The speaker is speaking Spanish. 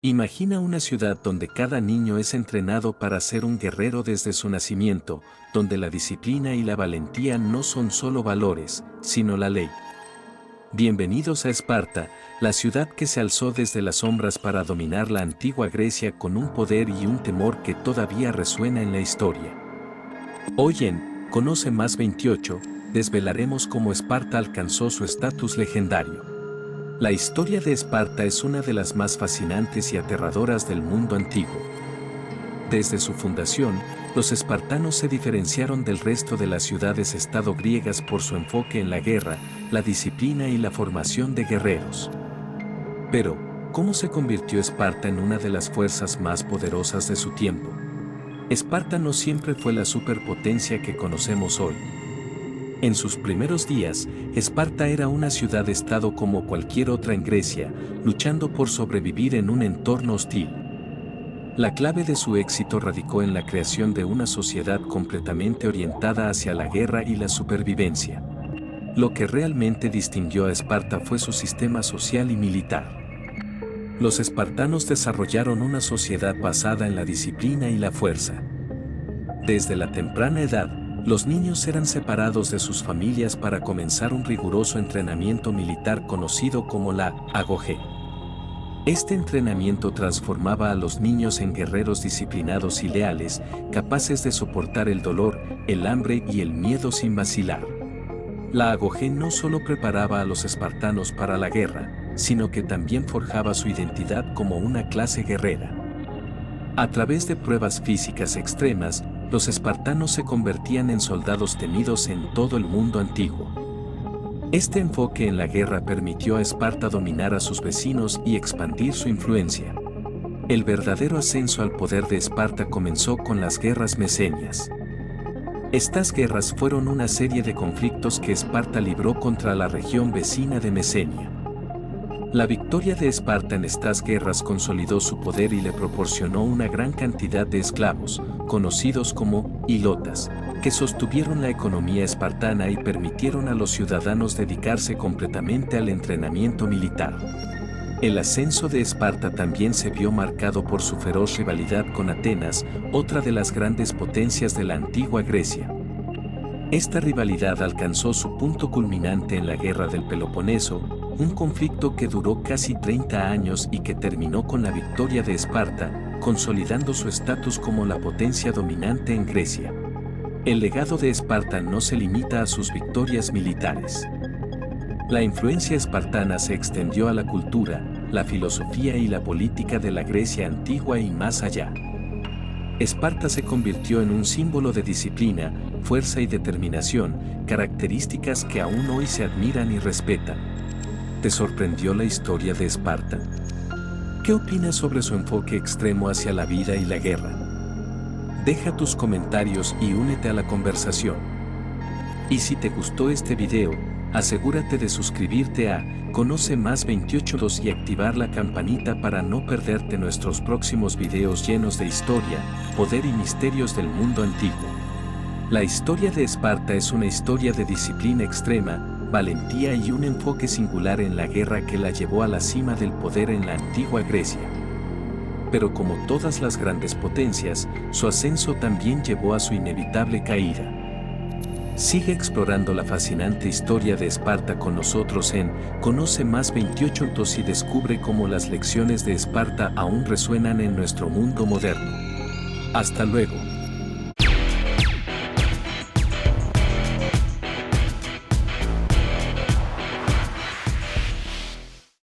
Imagina una ciudad donde cada niño es entrenado para ser un guerrero desde su nacimiento, donde la disciplina y la valentía no son solo valores, sino la ley. Bienvenidos a Esparta, la ciudad que se alzó desde las sombras para dominar la antigua Grecia con un poder y un temor que todavía resuena en la historia. Hoy en Conoce Más 28, desvelaremos cómo Esparta alcanzó su estatus legendario. La historia de Esparta es una de las más fascinantes y aterradoras del mundo antiguo. Desde su fundación, los espartanos se diferenciaron del resto de las ciudades-estado griegas por su enfoque en la guerra, la disciplina y la formación de guerreros. Pero, ¿cómo se convirtió Esparta en una de las fuerzas más poderosas de su tiempo? Esparta no siempre fue la superpotencia que conocemos hoy. En sus primeros días, Esparta era una ciudad-estado como cualquier otra en Grecia, luchando por sobrevivir en un entorno hostil. La clave de su éxito radicó en la creación de una sociedad completamente orientada hacia la guerra y la supervivencia. Lo que realmente distinguió a Esparta fue su sistema social y militar. Los espartanos desarrollaron una sociedad basada en la disciplina y la fuerza. Desde la temprana edad, los niños eran separados de sus familias para comenzar un riguroso entrenamiento militar conocido como la agogé. Este entrenamiento transformaba a los niños en guerreros disciplinados y leales, capaces de soportar el dolor, el hambre y el miedo sin vacilar. La agogé no solo preparaba a los espartanos para la guerra, sino que también forjaba su identidad como una clase guerrera. A través de pruebas físicas extremas, los espartanos se convertían en soldados temidos en todo el mundo antiguo. Este enfoque en la guerra permitió a Esparta dominar a sus vecinos y expandir su influencia. El verdadero ascenso al poder de Esparta comenzó con las guerras mesenias. Estas guerras fueron una serie de conflictos que Esparta libró contra la región vecina de Mesenia. La victoria de Esparta en estas guerras consolidó su poder y le proporcionó una gran cantidad de esclavos, conocidos como hilotas, que sostuvieron la economía espartana y permitieron a los ciudadanos dedicarse completamente al entrenamiento militar. El ascenso de Esparta también se vio marcado por su feroz rivalidad con Atenas, otra de las grandes potencias de la antigua Grecia. Esta rivalidad alcanzó su punto culminante en la Guerra del Peloponeso, un conflicto que duró casi 30 años y que terminó con la victoria de Esparta, consolidando su estatus como la potencia dominante en Grecia. El legado de Esparta no se limita a sus victorias militares. La influencia espartana se extendió a la cultura, la filosofía y la política de la Grecia antigua y más allá. Esparta se convirtió en un símbolo de disciplina, fuerza y determinación, características que aún hoy se admiran y respetan. ¿Te sorprendió la historia de Esparta? ¿Qué opinas sobre su enfoque extremo hacia la vida y la guerra? Deja tus comentarios y únete a la conversación. Y si te gustó este video, asegúrate de suscribirte a Conoce Más 28 y activar la campanita para no perderte nuestros próximos videos llenos de historia, poder y misterios del mundo antiguo. La historia de Esparta es una historia de disciplina extrema, valentía y un enfoque singular en la guerra que la llevó a la cima del poder en la antigua Grecia. Pero como todas las grandes potencias, su ascenso también llevó a su inevitable caída. Sigue explorando la fascinante historia de Esparta con nosotros en Conoce Más 28 y descubre cómo las lecciones de Esparta aún resuenan en nuestro mundo moderno. Hasta luego.